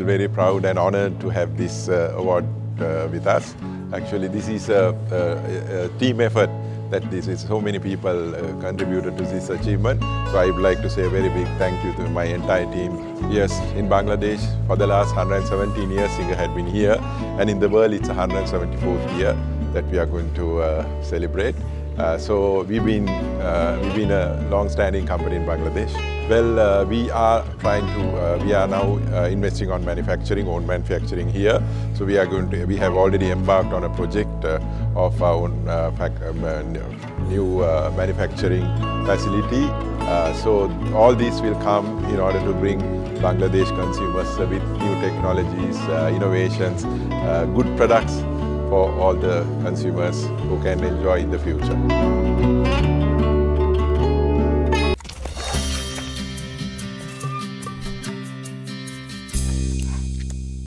feel very proud and honored to have this award with us. Actually, this is a team effort that this is so many people contributed to this achievement. So I would like to say a very big thank you to my entire team. Yes, in Bangladesh, for the last 117 years, Singer had been here, and in the world, it's 174th year that we are going to celebrate. So we've been a long-standing company in Bangladesh. Well, we are now investing on own manufacturing here. So we have already embarked on a project of our own new manufacturing facility. So all this will come in order to bring Bangladesh consumers with new technologies, innovations, good products for all the consumers who can enjoy in the future.